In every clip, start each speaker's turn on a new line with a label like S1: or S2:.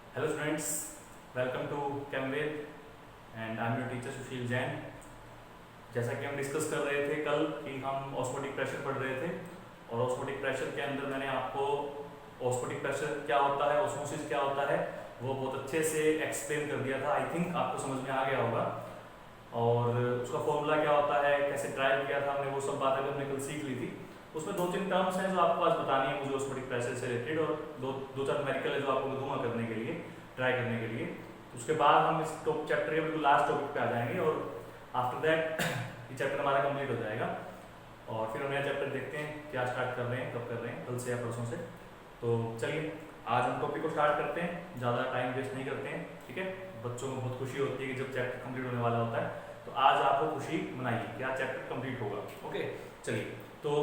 S1: Hello students, welcome to Chemved and I am your teacher Sushil Jain. जैसा कि हम डिस्कस कर रहे थे कल कि हम ऑस्मोटिक प्रेशर पढ़ रहे थे और ऑस्मोटिक प्रेशर के अंदर मैंने आपको ऑस्मोटिक प्रेशर क्या होता है, ऑस्मोसिस क्या होता है, वो बहुत अच्छे से एक्सप्लेन कर दिया था। आई थिंक आपको समझ में आ गया होगा और उसका फॉर्मूला क्या होता है, कैसे ट्रायल किया था हमने, वो सब बातें भी हमने कल सीख ली थी। उसमें 2-3 टर्म्स हैं जो आपको आज बतानी है मुझे ऑस्मोटिक प्रेशर से रिलेटेड, और दो चार न्यूमेरिकल है जो आपको मैं दूंगा करने के लिए, ट्राई करने के लिए। उसके बाद हम इस चैप्टर के बिल्कुल लास्ट टॉपिक पे आ जाएंगे और आफ्टर दैट ये चैप्टर हमारा कंप्लीट हो जाएगा और फिर हम नया चैप्टर देखते हैं क्या स्टार्ट कर रहे हैं, कब कर रहे हैं, कल से या परसों से। तो चलिए आज हम टॉपिक को स्टार्ट करते हैं, ज़्यादा टाइम वेस्ट नहीं करते हैं, ठीक है। बच्चों को बहुत खुशी होती है कि जब चैप्टर कंप्लीट होने वाला होता है, तो आज आपको खुशी मनाइए कि आज चैप्टर कंप्लीट होगा। ओके, चलिए। तो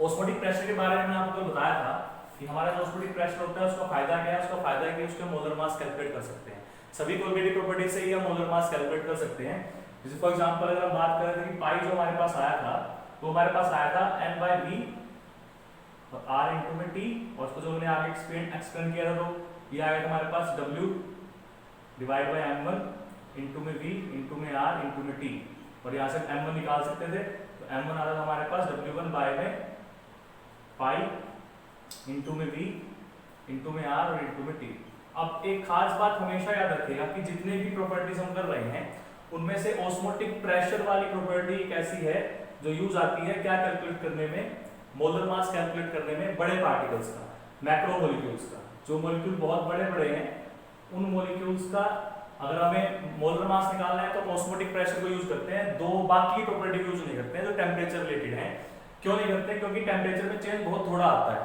S1: ऑस्मोटिक प्रेशर के बारे में मैंने आपको बताया था कि हमारा जो ऑस्मोटिक प्रेशर होता है उसका फायदा क्या है। उसका फायदा है कि उसके मोलर मास कैलकुलेट कर सकते हैं। सभी कोऑर्डिनेटिव प्रॉपर्टी से ही हम मोलर मास कैलकुलेट कर सकते हैं। जैसे फॉर एग्जांपल अगर हम बात कर रहे थे कि पाई जो हमारे पास आया था, तो हमारे पास आया था n/v और r इंटू में t, और उसको जो मैंने आगे एक्सप्लेन किया था तो ये आया था हमारे पास w divide by m1 into में v इंटू में r इंटू में t, और यहाँ से m1 निकाल सकते थे। तो m1 आ रहा था हमारे पास w1 बाय में पाई इंटू में v इंटू में r और इंटू में t। अब एक खास बात हमेशा याद रखिएगा कि जितने भी प्रॉपर्टीज हम कर रहे हैं उनमें से ऑस्मोटिक प्रेशर वाली प्रॉपर्टी एक ऐसी है जो यूज आती है क्या कैलकुलेट करने में, मोलर मास कैलकुलेट करने में बड़े पार्टिकल्स का, मैक्रो मॉलिक्यूल्स का। जो मॉलिक्यूल बहुत बड़े बड़े हैं उन मॉलिक्यूल्स का अगर हमें मोलर मास निकालना है तो ऑस्मोटिक प्रेशर को यूज करते हैं, दो बाकी प्रॉपर्टी को यूज नहीं करते हैं जो टेम्परेचर रिलेटेड है। क्यों नहीं करते? क्योंकि टेम्परेचर में चेंज बहुत थोड़ा आता है,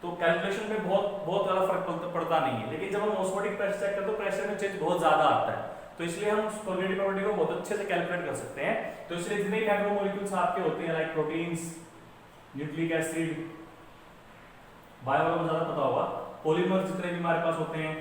S1: तो कैलकुलेशन में बहुत ज्यादा फर्क पड़ता नहीं है। लेकिन जब हम ऑस्मोटिक प्रेशर चेक करते हैं तो प्रेशर में चेंज बहुत ज्यादा आता है, तो इसलिए हम कोऑर्डिनेटिव प्रॉपर्टी को बहुत अच्छे से कैलकुलेट कर सकते हैं। तो इसलिए जितने भी मैक्रोमोलेक्यूल्स आपके होते हैं like proteins, nucleic acid, bio वालों को ज्यादा पता होगा, पॉलीमर जितने भी हमारे पास होते हैं,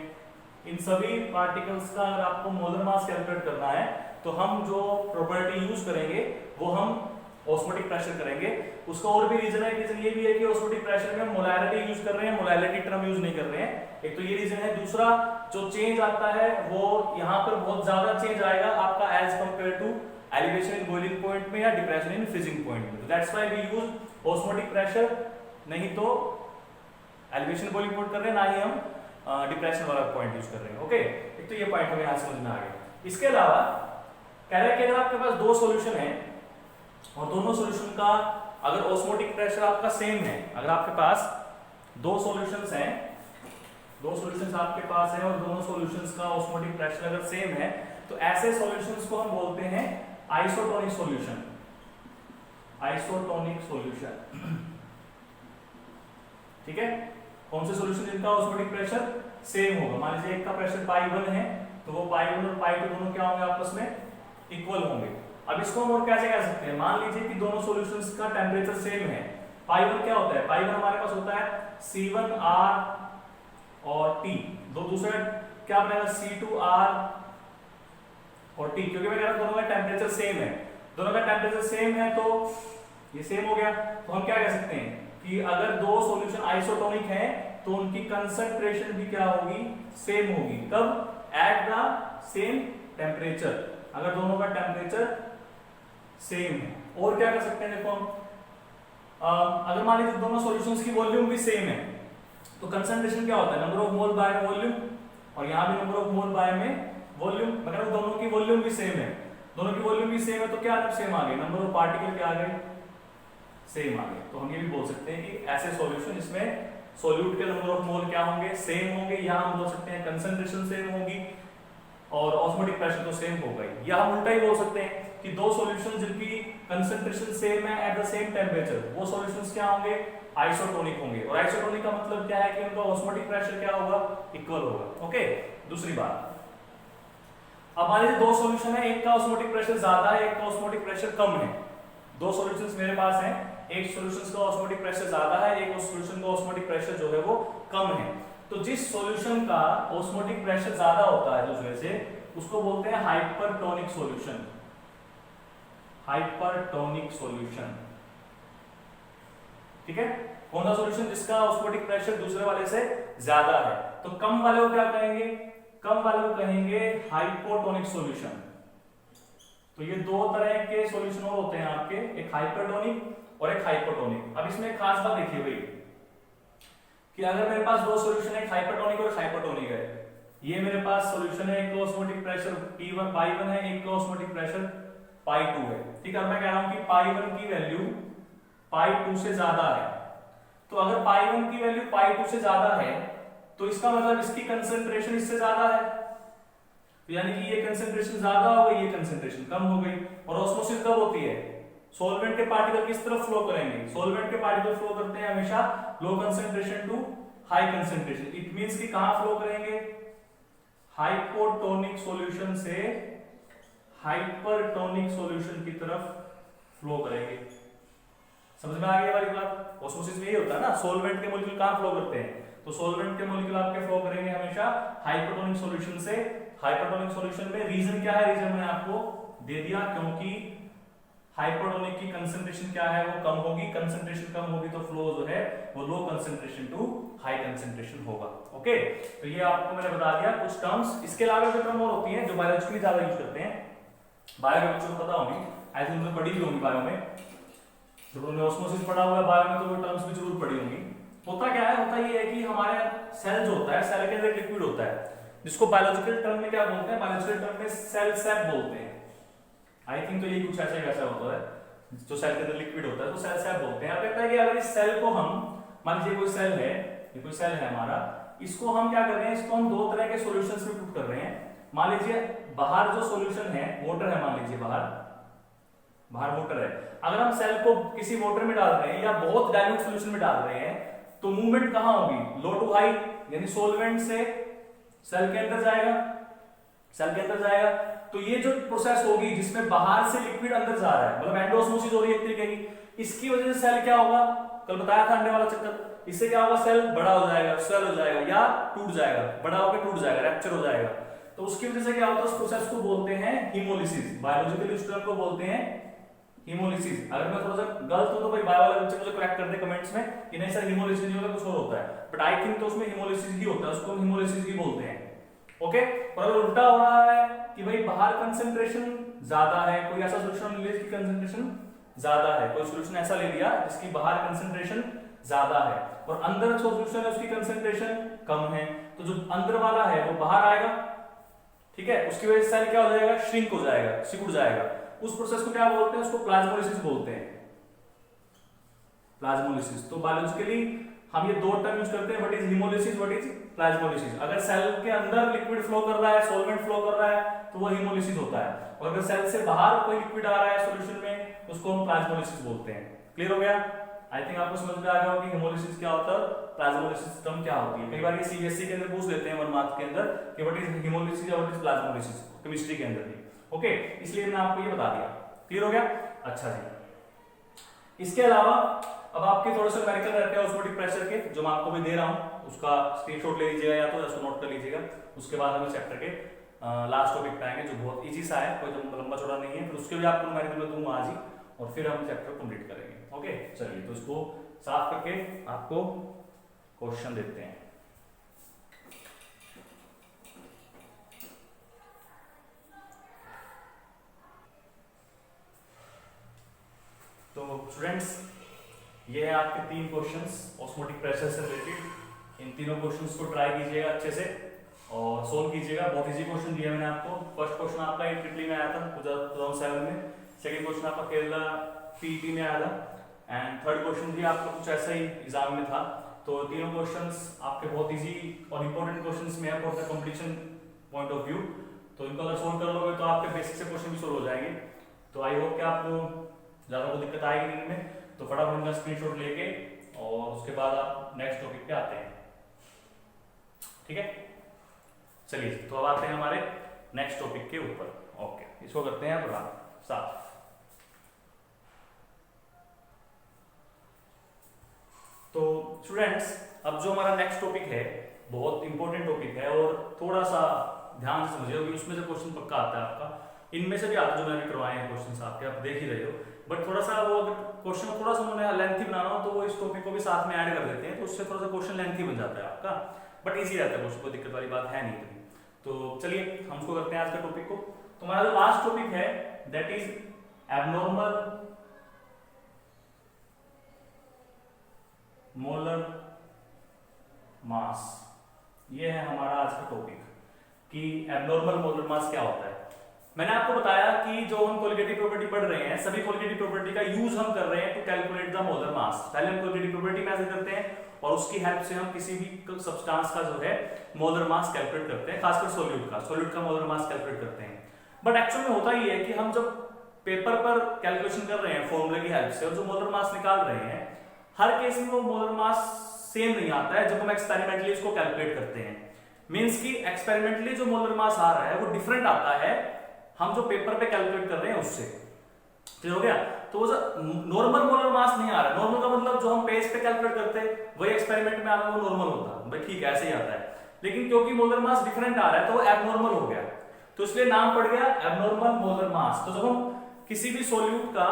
S1: इन सभी पार्टिकल्स का अगर आपको मोलर मास कैलकुलेट करना है तो हम जो प्रॉपर्टी यूज करेंगे वो हम ऑस्मोटिक प्रेशर करेंगे। उसका और भी रीजन है, रीजन ये भी है कि ऑस्मोटिक प्रेशर में हम मोलैरिटी यूज कर रहे हैं, मोलैरिटी टर्म यूज नहीं कर रहे हैं। एक तो ये रीजन है। दूसरा जो चेंज आता है वो यहाँ पर बहुत ज्यादा चेंज आएगा आपका as compared to elevation in boiling point में या डिप्रेशन इन फ्रीजिंग पॉइंट में। That's why we use osmotic pressure, नहीं तो एलिवेशन बॉइलिंग पॉइंट कर रहे हैं, ना ही हम डिप्रेशन वाला पॉइंट यूज कर रहे हैं। ओके, एक तो ये पॉइंट हमें यहाँ समझ में आ गया। इसके अलावा कह रहे हैं कि अगर आपके पास दो सॉल्यूशन है और दोनों सॉल्यूशन का अगर ऑस्मोटिक प्रेशर आपका सेम है, अगर आपके पास दो सॉल्यूशंस हैं, दो सॉल्यूशंस आपके पास हैं और दोनों सॉल्यूशंस का ऑस्मोटिक प्रेशर अगर सेम है, तो ऐसे सॉल्यूशंस को हम बोलते हैं आइसोटोनिक सॉल्यूशन। आइसोटोनिक सॉल्यूशन, ठीक है। कौन से सॉल्यूशन जिनका ऑस्मोटिक प्रेशर सेम होगा? मान लीजिए एक का प्रेशर π1 है तो वो π1 और π2 दोनों क्या होंगे? आपस में इक्वल होंगे। अब इसको हम और कैसे कह सकते हैं? मान लीजिए कि दोनों सॉल्यूशंस का टेंपरेचर सेम है। π1 क्या होता है? π1 हमारे पास होता है C1R और T, दो दूसरा क्या बनेगा? C2R और T, क्योंकि मैं कह रहा हूं दोनों का टेंपरेचर सेम है। दोनों का टेंपरेचर सेम है तो ये सेम हो गया। तो हम क्या कह सकते हैं कि अगर दो सॉल्यूशन आइसोटोनिक हैं तो उनकी कंसंट्रेशन भी क्या होगी? सेम होगी। कब? एट द सेम टेम्परेचर, अगर दोनों का टेम्परेचर सेम है। और क्या कर सकते हैं? देखो हम अगर मान लीजिए दोनों सॉल्यूशंस की वॉल्यूम भी सेम है तो कंसंट्रेशन क्या होता है? Number of mole by volume, और यहाँ भी नंबर ऑफ मोल बाय में वॉल्यूम। मतलब दोनों की वॉल्यूम भी सेम है, दोनों की वॉल्यूम भी सेम है तो क्या सेम आ गए? नंबर ऑफ पार्टिकल क्या आ गए? सेम आ गए। तो हम ये भी बोल सकते हैं कि ऐसे सॉल्यूशन इसमें सॉल्यूट के नंबर ऑफ मोल क्या होंगे? सेम होंगे। यहाँ हम बोल सकते हैं कंसंट्रेशन सेम होगी और ऑस्मोटिक प्रेशर तो सेम होगा ही। या हम उल्टा ही बोल सकते हैं कि दो सॉल्यूशन जिनकी कंसंट्रेशन सेम है एट द सेम टेम्परेचर, वो सॉल्यूशंस क्या होंगे? आइसोटोनिक होंगे। और आइसोटोनिक का मतलब क्या है कि उनका ऑस्मोटिक प्रेशर क्या होगा? इक्वल होगा। ओके, दूसरी बात, अब मान लीजिए दो सॉल्यूशन है, एक का ऑस्मोटिक प्रेशर ज्यादा है, एक का ऑस्मोटिक प्रेशर कम है। दो सॉल्यूशंस मेरे पास हैं, एक सॉल्यूशन का ऑस्मोटिक प्रेशर ज्यादा है, एक सॉल्यूशन का ऑस्मोटिक प्रेशर जो है वो कम है। तो जिस सॉल्यूशन का ऑस्मोटिक प्रेशर ज्यादा होता है दूसरे से, उसको बोलते हैं हाइपरटोनिक सॉल्यूशन। हाइपरटोनिक सॉल्यूशन, ठीक है। कौन सा सॉल्यूशन जिसका ऑस्मोटिक प्रेशर दूसरे वाले से ज्यादा है। तो कम वाले को क्या कहेंगे? कम वाले को कहेंगे हाइपोटोनिक सॉल्यूशन। तो ये दो तरह के सॉल्यूशन और होते हैं आपके, एक हाइपरटोनिक और एक हाइपोटोनिक। अब इसमें एक खास बात देखिए भाई कि अगर मेरे पास दो सॉल्यूशन है, एक हाइपरटोनिक और हाइपोटोनिक है, ये मेरे पास सॉल्यूशन है, एक का ऑस्मोटिक प्रेशर P1 पाई1 है, एक का ऑस्मोटिक प्रेशर पाई2 है। ठीक है, मैं कह रहा हूं कि पाई1 की वैल्यू पाई2 से ज्यादा है। तो अगर पाई1 की वैल्यू पाई2 से ज्यादा है तो इसका मतलब इसकी कंसंट्रेशन इससे ज्यादा है, तो यानी कि ये कंसंट्रेशन ज्यादा हो गई, ये कंसंट्रेशन कम हो गई। और ऑस्मोसिस कब होती है? सॉल्वेंट के पार्टिकल किस तरफ फ्लो करेंगे? सॉल्वेंट के पार्टिकल फ्लो करते हैं हमेशा low concentration to high concentration. It means कि कहां फ्लो करेंगे? हाइपोटोनिक सॉल्यूशन से हाइपरटोनिक सॉल्यूशन की तरफ फ्लो करेंगे। समझ में आ गई वाली बात? ऑस्मोसिस में यही होता है ना, सॉल्वेंट के मॉलिक्यूल कहां फ्लो करते हैं? तो सॉल्वेंट के मॉलिक्यूल आपके फ्लो करेंगे हमेशा हाइपोटोनिक सॉल्यूशन से हाइपरटोनिक सॉल्यूशन में। रीजन क्या है? रीजन मैंने आपको दे दिया, क्योंकि हाइपरटोनिक की कंसंट्रेशन क्या है? वो कम होगी, कंसंट्रेशन कम होगी तो फ्लो जो है वो low concentration to high concentration होगा। ओके, तो ये आपको मैंने बता दिया कुछ टर्म्स। इसके अलावा जो टर्म और होती हैं जो बायोलॉजिकली ज्यादा यूज करते हैं, बायो में बच्चों को पता होगी, आई थिंक उन्होंने पढ़ी भी होंगी बायो में, जब उन्होंने ऑस्मोसिस पढ़ा हुआ है बायो में तो वो टर्म्स भी जरूर पढ़ी होंगी। होता क्या है? होता ये है कि हमारे सेल जो होता है, सेल के अंदर लिक्विड होता है जिसको बायोलॉजिकल टर्म में क्या बोलते हैं? बायोलॉजिकल टर्म में सेल सैप बोलते हैं। आई थिंक तो ये कुछ ऐसा ही वैसा होता है, जो सेल के अंदर लिक्विड होता है तो सेल सैप बोलते हैं। अब कहता है कि अगर इस सेल को हम, मान लीजिए कोई सेल है, ये कोई सेल है हमारा, इसको हम क्या कर रहे हैं? इसको हम दो तरह के सॉल्यूशंस में पुट कर रहे हैं। मान लीजिए बाहर जो सॉल्यूशन है, वाटर है, मान लीजिए बाहर वाटर है, अगर हम सेल को किसी वाटर में डाल रहे हैं या बहुत डाइल्यूट सॉल्यूशन में डाल रहे हैं तो मूवमेंट कहां होगी? लो टू हाई, यानी सॉल्वेंट से सेल के अंदर जाएगा, सेल के अंदर जाएगा। तो ये जो प्रोसेस होगी जिसमें बाहर से लिक्विड अंदर जा रहा है, मतलब एंडोस्मोसिस हो रही है एक तरीके की, इसकी वजह से सेल क्या होगा? कल बताया था अंडे वाला चक्कर, इससे क्या होगा? सेल बड़ा हो जाएगा, स्वेल हो जाएगा या टूट जाएगा, बड़ा होकर टूट जाएगा, रैप्चर हो जाएगा। तो उसकी वजह से क्या होता है? उस प्रोसेस को बोलते हैं हीमोलिसिस। बायोलॉजिकल इस टर्म को बोलते हैं हीमोलिसिस। अगर मैं थोड़ा सा गलत हूं तो भाई बायो वाले बच्चे मुझे करेक्ट कर दे कमेंट्स में कि नहीं सर हीमोलिसिस नहीं होता, कुछ और होता है, बट आई थिंक तो उसमें हीमोलिसिस ही होता है, उसको हीमोलिसिस ही बोलते हैं। ओके, और अगर उल्टा हो रहा है कि भाई बाहर कंसंट्रेशन ज्यादा है, कोई ऐसा सॉल्यूशन ले जिसकी कंसंट्रेशन ज्यादा है, कोई सॉल्यूशन ऐसा ले लिया जिसकी बाहर कंसंट्रेशन ज्यादा है और अंदर सॉल्यूशन है उसकी कंसंट्रेशन कम है, तो जो अंदर वाला है वो बाहर आएगा, ठीक है, उसकी वजह से सेल क्या हो जाएगा? श्रिंक हो जाएगा, सिकुड़ जाएगा। उस प्रोसेस को क्या बोलते हैं? उसको प्लाज्मोलिसिस बोलते हैं, प्लाज्मोलिसिस। तो बायोलॉजिकली हम ये दो टर्म यूज करते हैं, what is haemolysis, what is plasmolysis. अगर सेल के अंदर लिक्विड फ्लो कर रहा है, सॉल्वेंट फ्लो कर रहा है तो वो हीमोलिसिस होता है, और अगर सेल से बाहर कोई लिक्विड आ रहा है सॉल्यूशन में उसको हम प्लाज्मोलिसिस बोलते हैं। क्लियर हो गया? आई थिंक आपको समझ में आ गया होगा कि हीमोलिसिस क्या होता है, प्लाज्मोलिसिस टर्म क्या होती है। कई बार ये सीबीएसई के अंदर पूछ लेते हैं 1 मार्क्स के अंदर कि व्हाट इज हीमोलिसिस या व्हाट इज प्लाज्मोलिसिस, केमिस्ट्री के अंदर भी। ओके, इसलिए मैंने आपको ये बता दिया। क्लियर हो गया? अच्छा जी, इसके अलावा अब आपके थोड़े से न्यूमेरिकल रहते हैं ऑस्मोटिक प्रेशर के, जो मैं आपको भी दे रहा हूं, उसका स्क्रीनशॉट ले लीजिएगा या तो उसको नोट कर लीजिएगा। उसके बाद हम चैप्टर के लास्ट टॉपिक पे आएंगे जो बहुत इजी सा है, कोई तो लंबा चौड़ा नहीं है, फिर उसके भी आपको न्यूमेरिकल में दूंगा आज ही, और फिर हम चैप्टर कंप्लीट करेंगे। ओके, चलिए तो इसको साफ करके आपको क्वेश्चन देते हैं। तो स्टूडेंट्स, ये है आपके 3 क्वेश्चंस ऑस्मोटिक प्रेशर से रिलेटेड। इन तीनों क्वेश्चंस को ट्राई कीजिएगा अच्छे से और सोल्व कीजिएगा। बहुत इजी क्वेश्चन दिया मैंने आपको। फर्स्ट क्वेश्चन आपका ट्रिपली में आया था 2007 में, सेकंड क्वेश्चन आपका केरला पीईटी में आया था, एंड थर्ड क्वेश्चन भी आपका कुछ ऐसा ही एग्जाम में था। तो तीनों क्वेश्चंस आपके बहुत इजी और इंपॉर्टेंट क्वेश्चंस में है for the completion point of view. तो इनको अगर सोल्व कर लोगे तो आपके बेसिक से क्वेश्चन भी सोल्व हो जाएंगे। तो आई होप कि आपको ज्यादा कोई दिक्कत आएगी नहीं इनमें। तो फटाफट इनका स्क्रीनशॉट लेके और उसके बाद आप नेक्स्ट टॉपिक पे आते हैं, ठीक है। चलिए, तो अब आते हैं हमारे नेक्स्ट टॉपिक के ऊपर। ओके, इसको करते हैं पूरा साफ। तो स्टूडेंट्स, अब जो हमारा नेक्स्ट टॉपिक है बहुत इंपॉर्टेंट टॉपिक है और थोड़ा सा ध्यान से समझिए क्योंकि उसमें से क्वेश्चन पक्का आता है आपका। इनमें से भी आता है जो मैंने करवाए हैं क्वेश्चन आपके, आप देख ही रहे हो, बट थोड़ा सा वो अगर क्वेश्चन थोड़ा सा उन्होंने लेंथी बनाना हो तो वो इस टॉपिक को भी साथ में ऐड कर देते हैं, तो उससे थोड़ा सा क्वेश्चन लेंथी बन जाता है आपका। बट इजी रहता है, कुछ कोई दिक्कत वाली बात है नहीं इतनी। तो चलिए हम उसको करते हैं आज का टॉपिक को। तो हमारा जो लास्ट टॉपिक है that is abnormal molar mass. ये है हमारा आज का टॉपिक कि एबनॉर्मल मोलर मास क्या होता है। मैंने आपको बताया कि जो हम कोलिगेटिव प्रॉपर्टी पढ़ रहे हैं, सभी कोलिगेटिव प्रॉपर्टी का यूज हम कर रहे हैं to calculate the molar mass. पहले हम कोलिगेटिव प्रॉपर्टी मेजर करते हैं और उसकी हेल्प से हम किसी भी सब्सटेंस का जो है मोलर मास कैलकुलेट करते हैं, खासकर सॉल्यूट का मोलर मास कैलकुलेट करते हैं। बट एक्चुअल में होता ही है कि हम जब पेपर पर कैलकुलेशन कर रहे हैं फॉर्मूले की हेल्प से और जो मोलर मास निकाल रहे हैं, हर केस में वो मोलर मास सेम नहीं आता है जब हम एक्सपेरिमेंटली इसको कैलकुलेट करते हैं। मींस कि एक्सपेरिमेंटली जो मोलर मास आ रहा है वो डिफरेंट आता है हम जो पेपर पे कैलकुलेट कर रहे हैं उससे। क्लियर हो गया? तो वो नॉर्मल मोलर मास नहीं आ रहा। नॉर्मल का मतलब जो हम पेज पे कैलकुलेट करते हैं वही एक्सपेरिमेंट में आ रहा है, वो नॉर्मल होता है, भाई ठीक है ऐसे ही आता है। लेकिन क्योंकि मोलर मास डिफरेंट आ रहा है तो वो एबनॉर्मल हो गया, तो इसलिए नाम पड़ गया एबनॉर्मल मोलर मास। तो जब हम किसी भी सॉल्यूट का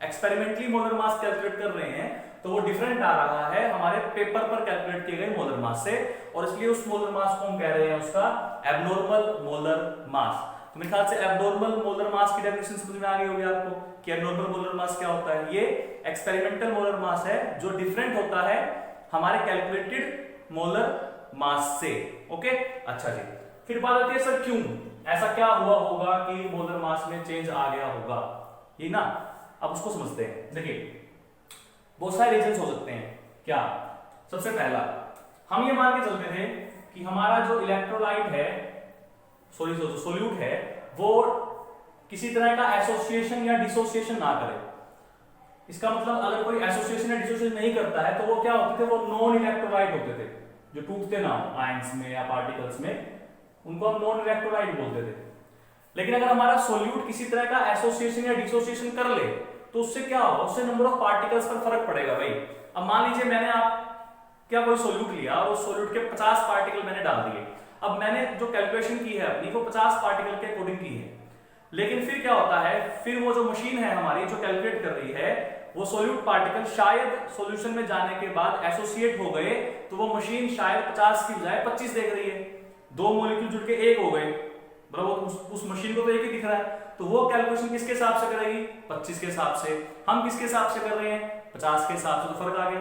S1: एक्सपेरिमेंटली मोलर मास कैलकुलेट कर रहे हैं तो वो डिफरेंट आ रहा है हमारे पेपर पर कैलकुलेट किए गए मोलर मास से, और इसलिए उस मोलर मास को हम कह रहे हैं उसका एबनॉर्मल मोलर मास। तो मेरे ख्याल से एबनॉर्मल मोलर मास की डेफिनेशन समझ में आ गई होगी आपको कि एबनॉर्मल मोलर मास क्या होता है। ये एक्सपेरिमेंटल मोलर मास है जो डिफरेंट होता है हमारे कैलकुलेटेड मोलर मास से। ओके, अच्छा जी। फिर बात आती है सर क्यों ऐसा क्या हुआ होगा कि मोलर मास में चेंज आ गया होगा, ये ना, अब उसको समझते हैं। देखिए बहुत सारे रीजंस हो सकते हैं। क्या? सबसे पहला हम ये मान के चलते थे कि हमारा जो इलेक्ट्रोलाइट है, सॉरी जो सोल्यूट है, वो किसी तरह का एसोसिएशन या डिसोसिएशन ना करे। इसका मतलब अगर कोई एसोसिएशन या डिसोसिएशन नहीं करता है तो वो क्या होते थे, वो नॉन इलेक्ट्रोलाइट होते थे, जो टूटते ना हो आयंस में या पार्टिकल्स में, उनको हम नॉन इलेक्ट्रोलाइट बोलते थे। लेकिन अगर हमारा सोल्यूट किसी तरह का एसोसिएशन या डिसोसिएशन कर ले तो उससे क्या होगा, उससे नंबर ऑफ पार्टिकल्स पर फर्क पड़ेगा भाई। अब मान लीजिए मैंने आप क्या कोई सोल्यूट लिया और उस सोल्यूट के 50 पार्टिकल मैंने डाल दिए। अब मैंने जो कैलकुलेशन की है अपनी वो 50 पार्टिकल के अकॉर्डिंग की है, लेकिन फिर क्या होता है, फिर वो जो मशीन है हमारी जो कैलकुलेट कर रही है, वो सोल्यूट पार्टिकल शायद सॉल्यूशन में जाने के बाद एसोसिएट हो गए, तो वो मशीन शायद 50 की बजाय 25 देख रही है। दो मॉलिक्यूल जुड़ के एक हो गए, मतलब उस मशीन को तो एक ही दिख रहा है, तो वो कैलकुलेशन किसके हिसाब से करेगी, 25 के हिसाब से। हम किसके हिसाब से कर रहे हैं, 50 के हिसाब से, तो फर्क आ गया।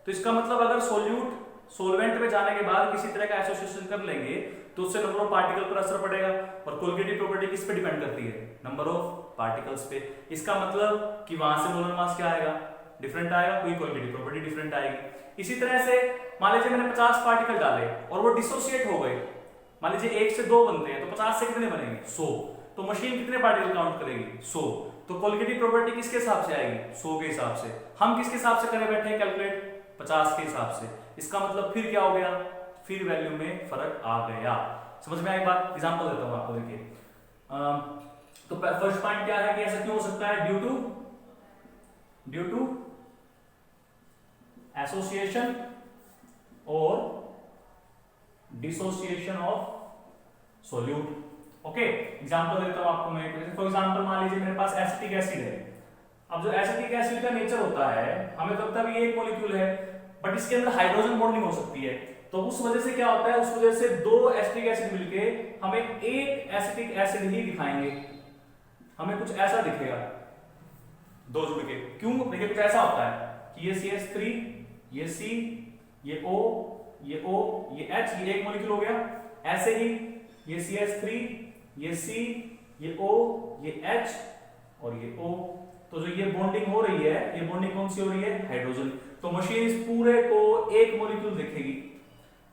S1: तो इसका मतलब अगर सोल्यूट सोलवेंट में जाने के बाद किसी तरह का एसोसिएशन कर लेंगे तो उससे नंबर ऑफ पार्टिकल पर असर पड़ेगा, और कोलिगेटिव प्रॉपर्टी किस पे डिपेंड करती है, नंबर ऑफ पार्टिकल्स पे। इसका मतलब कि वहां से मोलर मास क्या आएगा, डिफरेंट आएगा, कोई कोलिगेटिव प्रॉपर्टी डिफरेंट आएगी। इसी तरह से मान लीजिए मैंने 50 पार्टिकल डाले और वो डिसोसिएट हो गए, मान लीजिए 1 से 2 बनते हैं तो 50 से कितने बनेंगे, 100। तो मशीन कितने पार्टिकल काउंट करेगी, 100। तो कोलिगेटिव प्रॉपर्टी किसके हिसाब से आएगी, 100 के हिसाब से। हम किसके हिसाब से करे बैठे हैं कैलकुलेट, 50 के हिसाब से। इसका मतलब फिर क्या हो गया, फिर वैल्यू में फर्क आ गया। समझ में आई बात? एग्जांपल देता हूं आपको, देखिए। तो फर्स्ट पॉइंट क्या है कि ऐसा क्यों हो सकता है, ड्यू टू एसोसिएशन और dissociation of solute. Okay, example देता हूं आपको मैं। फॉर एग्जांपल मान लीजिए मेरे पास एसिटिक एसिड है। अब जो एसिटिक एसिड का नेचर होता है, हमें तो लगता है ये एक मॉलिक्यूल है, बट इसके अंदर हाइड्रोजन बॉन्डिंग हो सकती है। तो उस वजह से क्या होता है, उस वजह से 2 एसिटिक एसिड मिलके हमें एक एसिटिक एसिड ही दिखाएंगे, हमें कुछ ऐसा दिखेगा, 2 जुड़ के। क्यों? देखिए कुछ ऐसा होता है कि ये CH3, ये C, ये O, ये O, ये H, ये एक मॉलिक्यूल हो गया। ऐसे ही ये CH3, ये C, ये O, ये H और ये O। तो जो ये बॉन्डिंग हो रही है, ये बॉन्डिंग कौन सी हो रही है, हाइड्रोजन। तो मशीन इस पूरे को एक मॉलिक्यूल देखेगी,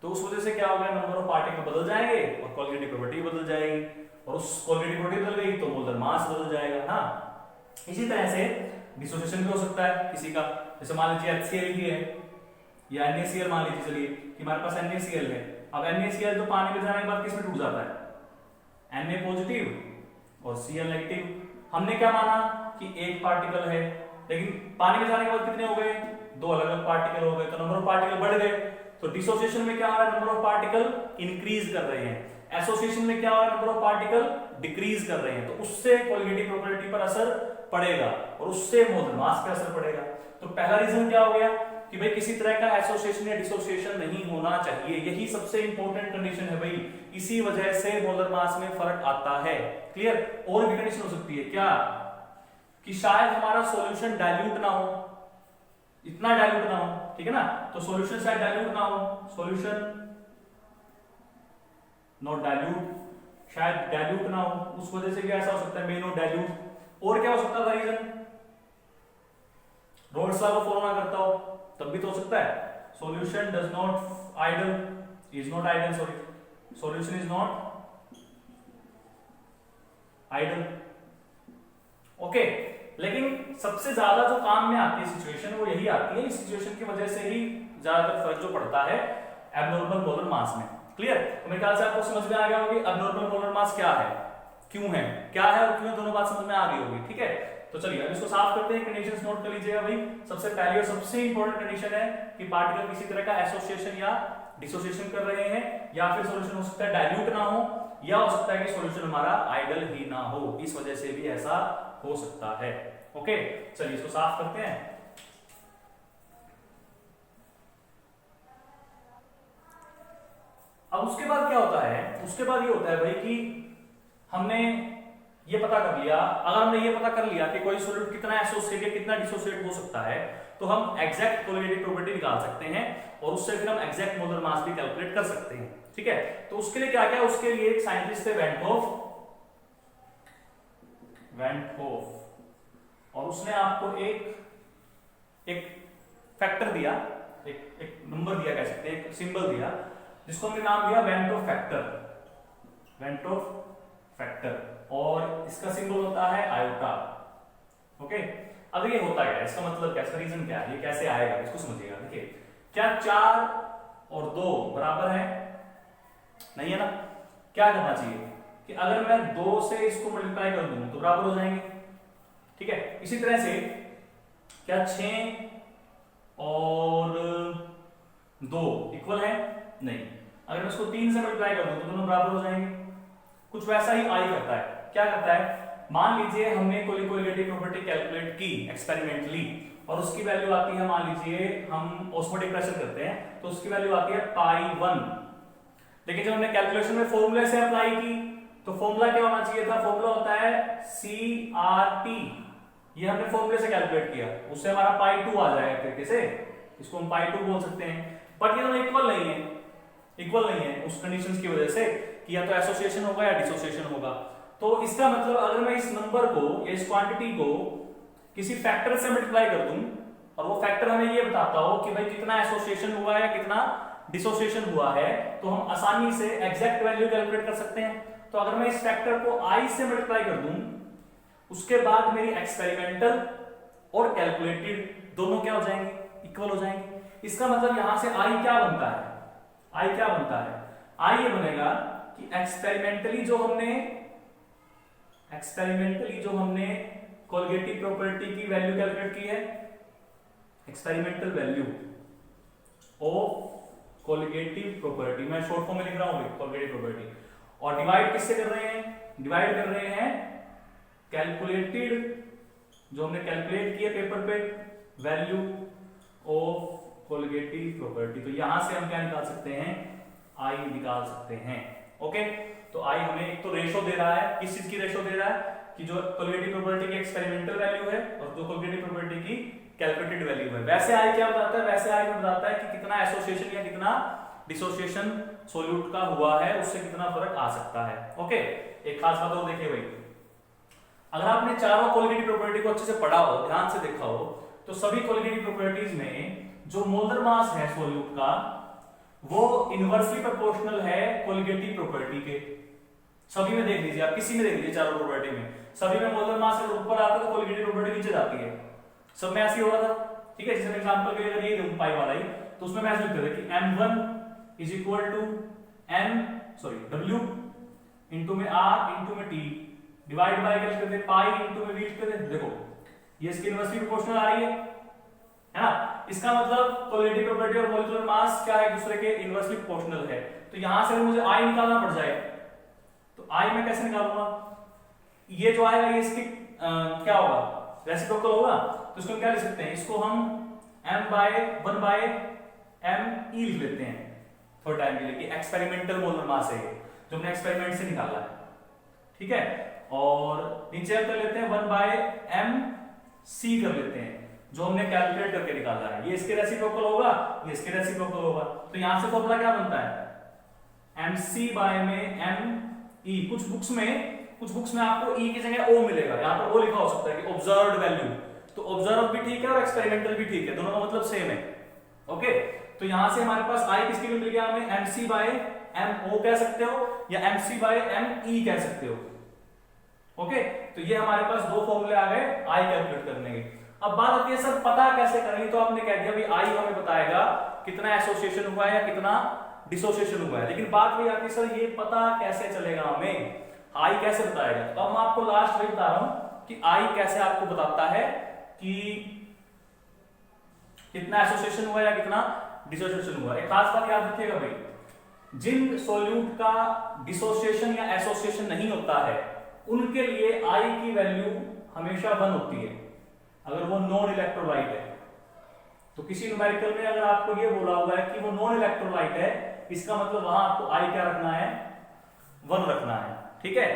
S1: तो उस वजह से क्या होगा, नंबर ऑफ पार्टिकल बदल जाएंगे और कोलिगेटिव प्रॉपर्टी बदल जाएगी, और उस कोलिगेटिव प्रॉपर्टी बदल गई तो मोलर मास बदल जाएगा। हाँ, इसी तरह से डिसोसिएशन भी हो सकता है किसी का। जैसे मान लीजिए HCl भी है या NaCl, मान लीजिए चलिए कि हमारे पास NaCl है। अब NaCl तो पानी में जाने के बाद किसमें टूट जाता है, Na पॉजिटिव और Cl नेगेटिव। हमने क्या माना कि एक पार्टिकल है, लेकिन पानी में जाने के बाद कितने हो गए, 2 अलग अलग पार्टिकल हो गए, तो नंबर ऑफ पार्टिकल बढ़ गए। तो डिसोसिएशन में क्या हो रहा है, नंबर ऑफ पार्टिकल इंक्रीज कर रहे हैं। एसोसिएशन में क्या हो रहा है, नंबर ऑफ पार्टिकल डिक्रीज कर रहे हैं। तो उससे कोलिगेटिव प्रॉपर्टी पर असर पड़ेगा और उससे मोलर मास पे असर पड़ेगा। तो पहला रीजन क्या हो गया कि भाई किसी तरह का एसोसिएशन या डिसोसिएशन नहीं होना चाहिए। यही सबसे इंपॉर्टेंट कंडीशन है भाई, इसी वजह से मोलर मास में फर्क आता है। क्लियर? और भी कंडीशन हो सकती है क्या, कि शायद हमारा सॉल्यूशन डाइल्यूट ना हो, इतना डाइल्यूट ना हो, ठीक है ना, तो सॉल्यूशन शायद डाइल्यूट ना हो, सॉल्यूशन नॉट डाइल्यूट, शायद डाइल्यूट ना हो, उस वजह से भी ऐसा हो सकता है, मे नॉट डाइल्यूट। और क्या हो सकता था रीजन, रोल्स लॉ को फॉलो ना करता हो, तब भी तो हो सकता है। Solution does not ideal, is not ideal, sorry, solution is not ideal. Okay, लेकिन सबसे ज्यादा जो काम में आती है सिचुएशन, वो यही आती है, इस सिचुएशन की वजह से ही ज्यादातर फर्क जो पड़ता है एब्नॉर्मल मोलर मास में। क्लियर? तो मेरे ख्याल से आपको समझ में आ गया होगी एब्नॉर्मल मोलर मास क्या है, क्यों है, क्या है और क्यों, दोनों बात समझ में आ गई होगी। ठीक है, तो चलिए अब इसको साफ करते हैं। कंडीशंस नोट कर लीजिएगा भाई। सबसे पहली और सबसे इंपॉर्टेंट कंडीशन है कि पार्टिकल किसी तरह का एसोसिएशन या डिसोसिएशन कर रहे हैं, या फिर सॉल्यूशन हो सकता है डाइल्यूट ना हो, या हो सकता है कि सॉल्यूशन हमारा आइडल ही ना हो, इस वजह से भी ऐसा हो सकता है। ओके, चलिए इसको साफ करते हैं। अब उसके बाद क्या होता है, उसके बाद ये होता है भाई कि हमने ये पता कर लिया, अगर हमने ये पता कर लिया कि कोई सॉल्यूट कितना एसोसिएट या कितना डिसोसिएट हो सकता है, तो हम एग्जैक्ट कोलिगेटिव प्रॉपर्टी निकाल सकते हैं और उससे फिर हम एग्जैक्ट मोलर मास भी कैलकुलेट कर सकते हैं। ठीक है, तो उसके लिए क्या क्या, उसके लिए एक साइंटिस्ट थे वेन होफ, और उसने आपको एक फैक्टर दिया, एक नंबर दिया, कह सकते हैं एक सिंबल दिया, जिसको हमने नाम दिया वेंटो फैक्टर, और इसका सिंबल होता है आयोटा। ओके, अब ये होता क्या है, इसका मतलब क्या, इसका रीजन क्या है, ये कैसे आएगा, इसको समझिएगा। देखिए, क्या 4 और 2 बराबर है? नहीं है ना। क्या करना चाहिए कि अगर मैं 2 से इसको मल्टीप्लाई कर दूं तो बराबर हो जाएंगे। ठीक है, इसी तरह से क्या 6 और 2 इक्वल है? नहीं। अगर मैं इसको 3 से मल्टीप्लाई कर दूं तो दोनों बराबर हो जाएंगे। कुछ वैसा ही आई करता है। क्या करता है, मान लीजिए हमने कोलिगेटिव प्रॉपर्टी कैलकुलेट की एक्सपेरिमेंटली, और उसकी वैल्यू आती है, मान लीजिए हम ऑस्मोटिक प्रेशर करते हैं तो उसकी वैल्यू आती है π1, लेकिन जब हमने कैलकुलेशन में फॉर्मूले से अप्लाई की तो फॉर्मूला क्या होना चाहिए था, फॉर्मूला होता है CRT, ये हमने फॉर्मूले से कैलकुलेट किया, उससे हमारा π2 आ जाएगा एक तरीके से, इसको हम π2 बोल सकते हैं। बट ये दोनों इक्वल नहीं है उस कंडीशंस की वजह से कि या तो एसोसिएशन होगा या डिसोसिएशन होगा। तो इसका मतलब अगर मैं इस नंबर को या इस क्वांटिटी को किसी फैक्टर से मल्टीप्लाई कर दूं, और वो फैक्टर हमें ये बताता हो कि भाई कितना एसोसिएशन हुआ है या कितना डिसोसिएशन हुआ है, तो हम आसानी से एग्जैक्ट वैल्यू कैलकुलेट कर सकते हैं। तो अगर मैं इस फैक्टर को I से मल्टीप्लाई कर दूं, उसके बाद मेरी एक्सपेरिमेंटल और कैलकुलेटेड दोनों क्या हो जाएंगे, इक्वल हो जाएंगे। इसका मतलब यहां से I क्या बनता है, I ये बनेगा कि एक्सपेरिमेंटली जो हमने कोलिगेटिव प्रॉपर्टी की वैल्यू कैलकुलेट की है, experimental value of colligative property, मैं शॉर्ट फॉर्म में लिख रहा हूं कोलिगेटिव प्रॉपर्टी, और डिवाइड किससे कर रहे हैं, डिवाइड कर रहे हैं कैलकुलेटेड, जो हमने कैलकुलेट किया पेपर पे, वैल्यू ऑफ कोलिगेटिव प्रॉपर्टी। तो यहां से हम क्या निकाल सकते हैं, I निकाल सकते हैं। ओके, तो I हमें एक तो रेशो दे रहा है, किस चीज की रेशो दे रहा है, कि जो कोलिगेटिव प्रॉपर्टी की एक्सपेरिमेंटल वैल्यू है और जो कोलिगेटिव प्रॉपर्टी की कैलकुलेटेड वैल्यू है। वैसे I क्या बताता है, वैसे I बताता है कि कितना एसोसिएशन या कितना डिसोसिएशन सॉल्यूट का हुआ है, उससे कितना फर्क आ सकता है। ओके, एक खास बात और देखिए भाई, अगर आपने चारों कोलिगेटिव प्रॉपर्टी को अच्छे से पढ़ा हो, ध्यान से देखा हो, तो सभी कोलिगेटिव प्रॉपर्टीज में जो मोलर मास है सॉल्यूट का, वो इनवर्सली प्रोपोर्शनल है कोलिगेटिव प्रॉपर्टी के। सभी में देख लीजिए आप, किसी में देख लीजिए, चारों प्रॉपर्टी में, सभी में मोलर मास अगर ऊपर आता है तो कोलिगेटिव प्रॉपर्टी नीचे जाती है। सब में ऐसे ही हो रहा था। ठीक है, जैसे एग्जांपल के लिए अगर ये देखो पाई वाला ही, तो उसमें मैं ऐसे लिखते थे कि m1 is equal to w into में r इंटू में t डिवाइड बाय क्या लिखते थे, पाई इंटू में v लिखते थे। देखो ये इसकी इनवर्सली प्रोपोर्शनल आ रही है ना। इसका मतलब कोलिगेटिव प्रॉपर्टी और मॉलिक्यूलर मास क्या है, एक दूसरे के इनवर्सली प्रोपोर्शनल है। तो यहां से मुझे I निकालना पड़ जाए, तो I मैं कैसे निकालूंगा, ये जो आएगा ये इसकी क्या होगा, रेसिप्रोकल होगा। तो इसको हम क्या लिख सकते हैं, इसको हम वन बाय एम ई लिख लेते हैं थोड़ा टाइम के लिए कि एक्सपेरिमेंटल मोलर मास है जो हमने एक्सपेरिमेंट से निकाला है, ठीक है। और नीचे कर लेते हैं 1 बाय एम सी कर लेते हैं जो हमने कैलकुलेट करके निकाला है। ये इसके रेसिप्रोकल होगा, ये इसके रेसिप्रोकल होगा, तो यहां से फॉर्मूला क्या बनता है एम सी बाय में एम ई। कुछ बुक्स में आपको ई की जगह ओ मिलेगा, यहाँ पर ओ लिखा हो सकता है कि ऑब्जर्व्ड वैल्यू, तो ऑब्जर्व भी ठीक है और एक्सपेरिमेंटल भी ठीक है, दोनों का मतलब सेम है। ओके, तो यहां से हमारे पास आई किसके लिए मिल गया, हमें M C by M O कह सकते हो या M C by M E कह सकते हो। ओके, तो ये हमारे पास दो फॉर्मूले आ गए आई कैलकुलेट करने के। अब बात आती है सर पता कैसे करेंगे, तो आपने कह दिया भाई आई हमें बताएगा कितना एसोसिएशन हुआ है या कितना डिसोसिएशन हुआ है, लेकिन बात वही आती है सर ये पता कैसे चलेगा, हमें आई कैसे बताएगा। तो अब मैं आपको लास्ट वही बता रहा हूं कि आई कैसे आपको बताता है कि कितना एसोसिएशन हुआ या कितना डिसोसिएशन हुआ। एक खास बात याद रखिएगा भाई, जिन सॉल्यूट का डिसोसिएशन या एसोसिएशन नहीं होता है उनके लिए आई की वैल्यू हमेशा 1 होती है अगर वो नॉन इलेक्ट्रोलाइट है। तो किसी न्यूमेरिकल में अगर आपको ये बोला हुआ है कि वो नॉन इलेक्ट्रोलाइट है, इसका मतलब वहां आपको आई क्या रखना है 1 रखना है, ठीक है।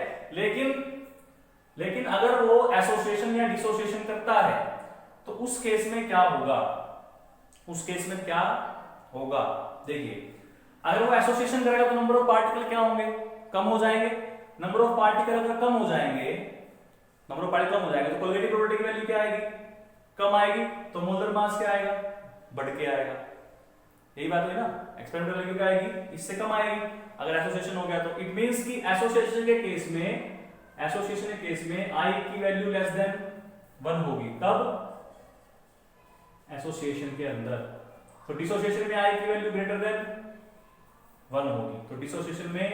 S1: लेकिन अगर वो एसोसिएशन या डिसोसिएशन करता है तो उस केस में क्या होगा, देखिए अगर वो एसोसिएशन करेगा तो नंबर ऑफ पार्टिकल क्या होंगे, कम हो जाएंगे। नंबर ऑफ पार्टिकल अगर कम हो जाएंगे तो कोलिगेटिव प्रोबेबिलिटी की वैल्यू क्या आएगी, कम आएगी, तो मोलर मास क्या आएगा, बढ़ के आएगा। यही बात हुई ना, एक्सपेरिमेंटल वैल्यू क्या आएगी, इससे कम आएगी अगर एसोसिएशन हो गया तो। इट मींस कि एसोसिएशन के केस में आई की वैल्यू लेस देन 1 होगी, तब एसोसिएशन के अंदर। तो डिसोसिएशन में आई की वैल्यू ग्रेटर देन 1 होगी, तो डिसोसिएशन में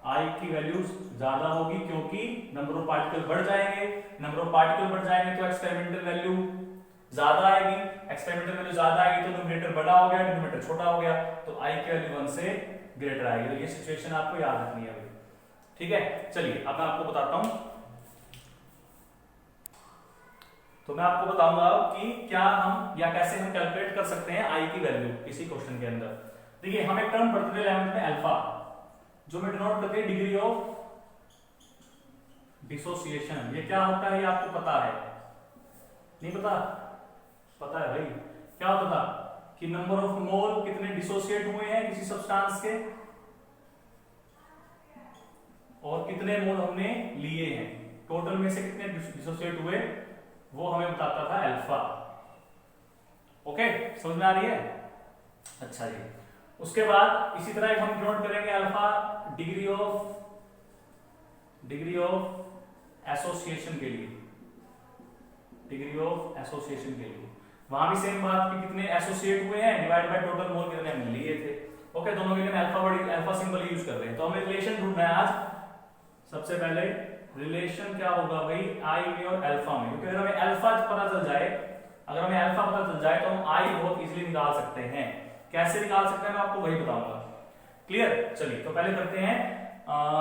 S1: आई की वैल्यू ज्यादा होगी क्योंकि नंबर ऑफ पार्टिकल बढ़ जाएंगे। तो एक्सपेरिमेंटल वैल्यू ज्यादा आएगी, तो न्यूमरेटर बड़ा हो गया, डिनोमिनेटर छोटा हो गया, तो आई की वैल्यू 1 से ग्रेटर आएगी। तो ये सिचुएशन आपको याद रखनी है, ठीक है। चलिए अब मैं आपको बताता हूं, तो मैं आपको बताऊंगा कि क्या हम या कैसे हम कैलकुलेट कर सकते हैं आई की वैल्यू किसी क्वेश्चन के अंदर। देखिए हम एक टर्म पढ़ते थे 11th में अल्फा, जो में डिनोट करते हैं डिग्री ऑफ डिसोसिएशन। ये क्या होता है ये आपको पता है, नहीं पता? पता है भाई, क्या होता था कि नंबर ऑफ मोल कितने डिसोसिएट हुए हैं किसी सब्सटेंस के और कितने मोल हमने लिए हैं, टोटल में से कितने डिसोसिएट हुए, वो हमें बताता था अल्फा। ओके, समझ में आ रही है? अच्छा जी, उसके बाद इसी तरह हम डिनोट करेंगे अल्फा डिग्री ऑफ एसोसिएशन के लिए, वहां भी सेम बात कि कितने एसोसिएट हुए हैं डिवाइड बाय टोटल मोल कितने हमने लिए थे। ओके, दोनों के लिए अल्फा सिंबल यूज कर रहे हैं। तो हमें रिलेशन ढूंढना है आज। सबसे पहले रिलेशन क्या होगा भाई आई में और अल्फा में, क्योंकि अगर हमें अल्फा पता चल जाए तो हम आई बहुत इजीली निकाल सकते हैं। कैसे निकाल सकते हैं मैं आपको वही बताऊंगा। क्लियर? चलिए तो पहले करते हैं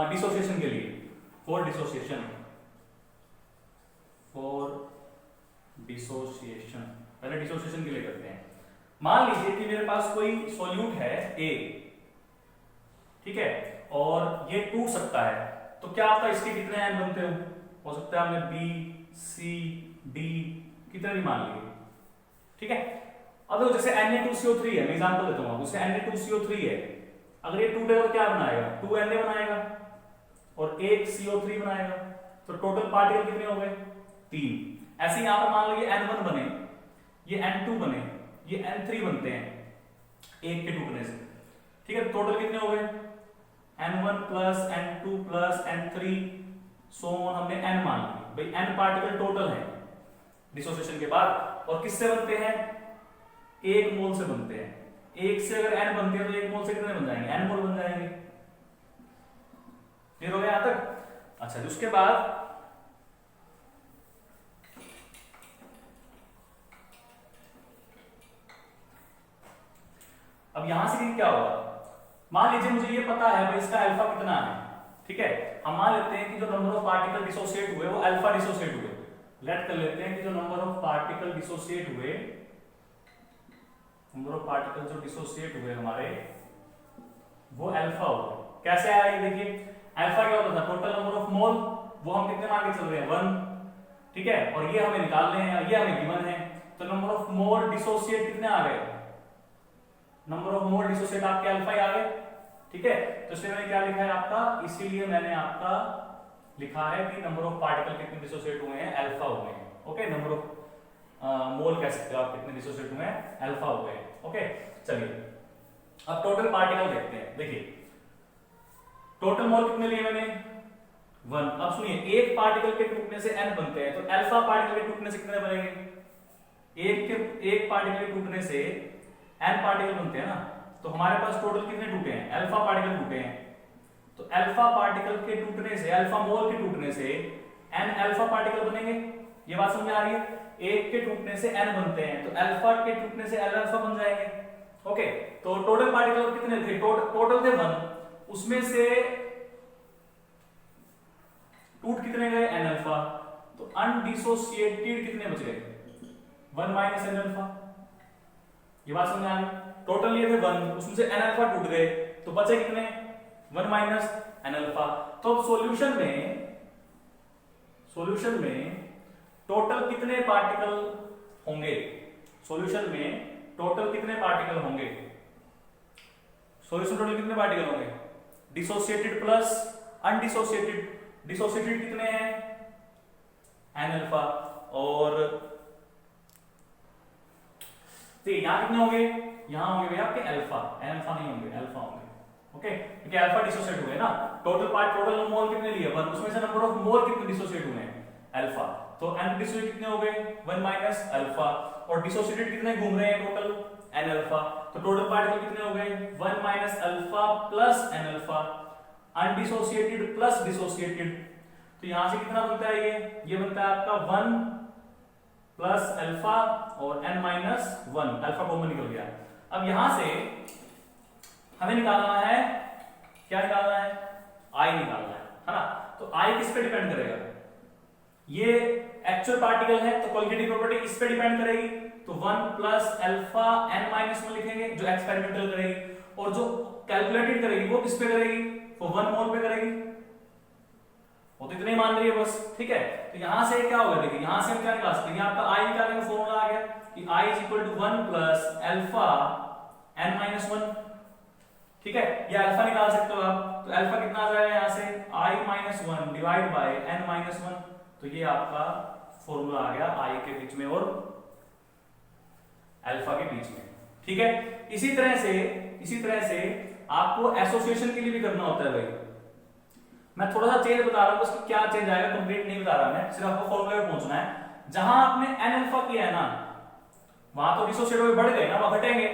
S1: डिसोसिएशन के लिए। फॉर डिसोसिएशन पहले डिसोसिएशन के लिए करते हैं। मान लीजिए कि मेरे पास कोई सॉल्यूट है A, ठीक है, और ये टूट सकता है, तो क्या आपका इसके कितने आयन बनते हो सकता है हमने B, C, D कितने भी मान लिए, ठीक है। अब जैसे Na2CO3 है, मैं एग्जांपल देता हूं, उससे Na2CO3 है, अगर ये टूटेगा तो क्या बनाएगा, 2Na बनाएगा और 1 CO3 बनाएगा, तो टोटल पार्टिकल कितने हो गए 3। ऐसे ही यहां पर मान लीजिए N1 बने, ये N2 बने, ये N3 बनते हैं एक के टूटने से, ठीक है। टोटल कितने हो गए N1 plus N2 plus N3 so on, हमने N मान ली भाई, N पार्टिकल टोटल है डिसोसिएशन के बाद, और किससे बनते हैं 1 मोल से बनते हैं। 1 से अगर N बनते हैं तो 1 मोल से कितने बन जाएंगे, N मोल बन जाएंगे। क्लियर हो गया यहां तक? अच्छा, उसके बाद अब यहां से क्या होगा, मान लीजिए मुझे ये पता है भाई इसका अल्फा कितना है, ठीक है। हम मान लेते हैं कि जो नंबर ऑफ पार्टिकल डिसोसिएट हुए वो अल्फा डिसोसिएट हुए। लेट कर लेते हैं कि जो नंबर ऑफ पार्टिकल डिसोसिएट हुए नंबर ऑफ पार्टिकल जो डिसोसिएट हुए हमारे वो अल्फा हो गए। कैसे आया ये देखिए, अल्फा क्या होता था, टोटल नंबर ऑफ मोल, वो हम कितने मान के चल रहे हैं 1, ठीक है, और ये हमें निकालने हैं, ये हमें गिवन है, तो नंबर ऑफ मोल डिसोसिएट कितने आ गए, नंबर ऑफ मोल डिसोसिएट आपके अल्फा ही आ गए, ठीक है। तो इसलिए मैंने क्या लिखा है आपका, इसीलिए मैंने आपका लिखा है कि नंबर ऑफ पार्टिकल कितने डिसोसिएट हुए हैं, अल्फा हुए हैं, ओके। नंबर ऑफ मोल कह सकते हो आप कितने डिसोसिएट हुए हैं, अल्फा हो गए, ओके। चलिए अब टोटल पार्टिकल देखते हैं। देखिए टोटल मोल कितने लिए मैंने 1। अब सुनिए, एक पार्टिकल के टूटने से n बनते हैं, तो अल्फा पार्टिकल के टूटने से कितने बनेंगे, एक पार्टिकल के टूटने से n पार्टिकल बनते हैं ना, तो हमारे पास टोटल कितने टूटे हैं, अल्फा पार्टिकल टूटे हैं, तो अल्फा पार्टिकल के टूटने से, अल्फा मोल के टूटने से n अल्फा पार्टिकल बनेंगे। ये बात समझ में आ रही है, एक के टूटने से n बनते हैं, तो अल्फा के टूटने से l अल्फा बन जाएंगे, ओके। तो टोटल पार्टिकल कितने थे, टोटल थे 1, उसमें से टूट कितने गए n अल्फा, तो अनडिसोसिएटेड कितने बच गए 1 माइनस n अल्फा। ये बात समझ में आ गई, टोटल ये थे 1, उसमें से n अल्फा टूट गए, तो बचे कितने 1 माइनस n अल्फा। तो अब सॉल्यूशन में टोटल कितने पार्टिकल होंगे, सॉल्यूशन में टोटल कितने पार्टिकल होंगे, सॉल्यूशन टोटल कितने पार्टिकल होंगे, डिसोसिएटेड प्लस अनडिसोसिएटेड, डिसोसिएटेड कितने हैं n अल्फा, और यहां कितने होंगे, यहां होंगे भैया आपके अल्फा, n अल्फा नहीं होंगे, अल्फा होंगे, ओके, क्योंकि अल्फा डिसोसिएट हुए ना। टोटल मोल कितने लिए 1, उसमें से नंबर ऑफ मोल कितने डिसोसिएट हुए हैं अल्फा, तो अनडिसोसिएटेड कितने हो गए 1 माइनस अल्फा, और डिसोसिएटेड कितने घूम रहे हैं टोटल n अल्फा, तो टोटल पार्टिकल कितने हो गए 1 minus alpha plus n alpha, undissociated plus dissociated, तो यहां से कितना बनता है, ये बनता है आपका 1 प्लस अल्फा और n माइनस 1, अल्फा कॉमन निकल गया। अब यहां से हमें निकालना है, क्या निकालना है, i निकालना है ना। तो i किस पे डिपेंड करेगा, ये एक्चुअल पार्टिकल है तो क्वालिटेटिव प्रॉपर्टी इस पे डिपेंड करेगी, तो 1 प्लस अल्फा n माइनस 1 लिखेंगे जो एक्सपेरिमेंटल करेगी, और जो कैलकुलेटेड करेगी वो किस पे करेगी, वो 1 मोल पे करेगी, वो तो इतना ही मान रही है बस, ठीक है। तो यहां से क्या होगा, देखिए यहां से हम क्या निकाल सकते हैं, आपका i निकालने का फॉर्मूला आ गया कि i is equal to 1 plus alpha n minus 1, ठीक है, ये अल्फा निकाल सकते हो आप, तो अल्फा कितना आ जाएगा यहां से i minus 1 divide by n minus 1, तो ये आपका फॉर्मूला आ गया i के बीच में और अल्फा के बीच में, ठीक है। इसी तरह से आपको एसोसिएशन के लिए भी करना होता है भाई, मैं थोड़ा सा चेंज बता रहा हूं, उसकी क्या चेंज आएगा कंप्लीट नहीं बता रहा मैं, सिर्फ आपको फॉर्मूले पे पहुंचना है। जहां आपने n अल्फा किया है ना, वहां तो डिसोसिएट हुए बढ़ गए ना, वहां घटेंगे,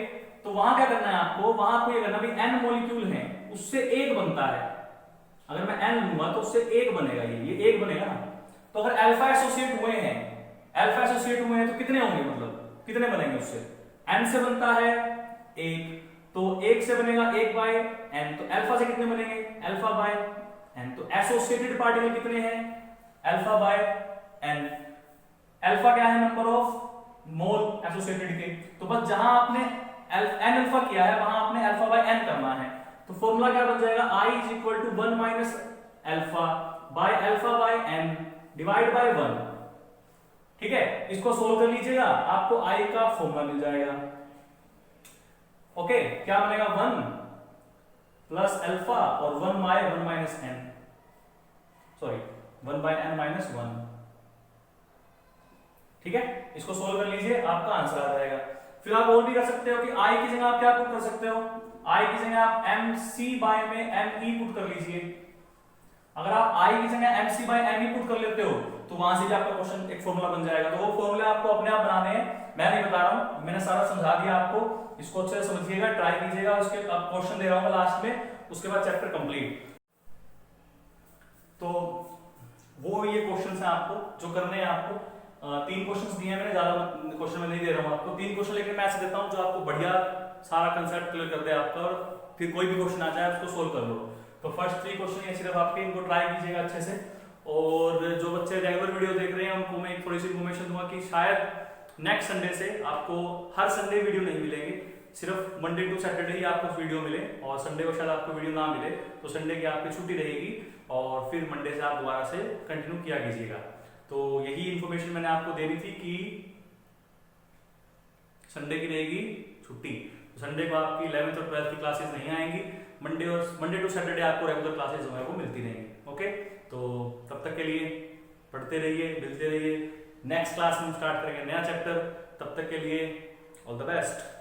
S1: तो वहां क्या करना है आपको, वहां आपको ये करना भी n मॉलिक्यूल है उससे एक बनता है, अगर मैं n लूंगा तो उससे एक बनेगा, ये एक बनेगा ना। तो अगर अल्फा एसोसिएट हुए हैं तो कितने होंगे, मतलब कितने बनेंगे उससे, n से बनता है 1, तो 1 से बनेगा 1 बाय n, तो अल्फा से कितने बनेंगे अल्फा बाय n, तो एसोसिएटेड पार्टिकल कितने हैं अल्फा बाय n, अल्फा क्या है नंबर ऑफ मोल एसोसिएटेड के, तो बस जहां आपने n अल्फा किया है वहां आपने अल्फा बाय n करना है, तो फॉर्मूला क्या बन जाएगा i is equal to 1 minus alpha by n divide by 1, ठीक है। इसको सोल्व कर लीजिएगा, आपको i का फॉर्मूला मिल जाएगा, ओके। क्या बनेगा 1 प्लस अल्फा और 1 by 1 minus n, sorry 1 by n minus 1, ठीक है। इसको सोल्व कर लीजिए, आपका आंसर आ जाएगा। फिर आप और भी कर सकते हो कि i की जगह आप क्या पुट कर सकते हो, i की जगह आप mc बाय में me पुट कर लीजिए। अगर आप i की जगह mc बाय me पुट कर लेते हो तो वहां से भी आपका क्वेश्चन एक फॉर्मूला बन जाएगा, तो वो फॉर्मूले आपको अपने आप बनाने हैं, मैं नहीं बता रहा हूं, मैंने सारा समझा दिया आपको, इसको अच्छे से समझिएगा, ट्राई कीजिएगा, उसके अब क्वेश्चन दे रहा हूं लास्ट में, उसके बाद चैप्टर कंप्लीट। तो वो ये क्वेश्चन है आपको जो करने हैं, आपको 3 क्वेश्चंस दिए हैं मैंने, ज्यादा क्वेश्चन में नहीं दे रहा हूं आपको, 3 क्वेश्चन लेकिन मैं ऐसे देता हूं जो आपको बढ़िया सारा कंसेप्ट क्लियर कर दे आपका, और फिर कोई भी क्वेश्चन आ जाए उसको सोल्व कर लो। तो फर्स्ट 3 क्वेश्चन ये सिर्फ आपके, इनको ट्राई कीजिएगा अच्छे से, और जो बच्चे रेगुलर वीडियो देख रहे हैं उनको मैं थोड़ी सी इन्फॉर्मेशन दूंगा कि शायद नेक्स्ट संडे से आपको हर संडे वीडियो नहीं मिलेंगे, सिर्फ मंडे टू सैटरडे ही आपको वीडियो मिले, और संडे को शायद आपको वीडियो ना मिले, तो संडे की आपकी छुट्टी रहेगी और फिर मंडे से आप दोबारा से कंटिन्यू किया कीजिएगा। तो यही इन्फॉर्मेशन मैंने आपको देनी थी कि संडे की रहेगी छुट्टी, तो संडे को आपकी 11th और 12th की क्लासेस नहीं आएंगी, मंडे टू सैटरडे आपको रेगुलर क्लासेस जो है वो मिलती रहेंगी। ओके, तो तब तक के लिए पढ़ते रहिए, मिलते रहिए। नेक्स्ट क्लास में स्टार्ट करेंगे नया चैप्टर, तब तक के लिए ऑल द बेस्ट।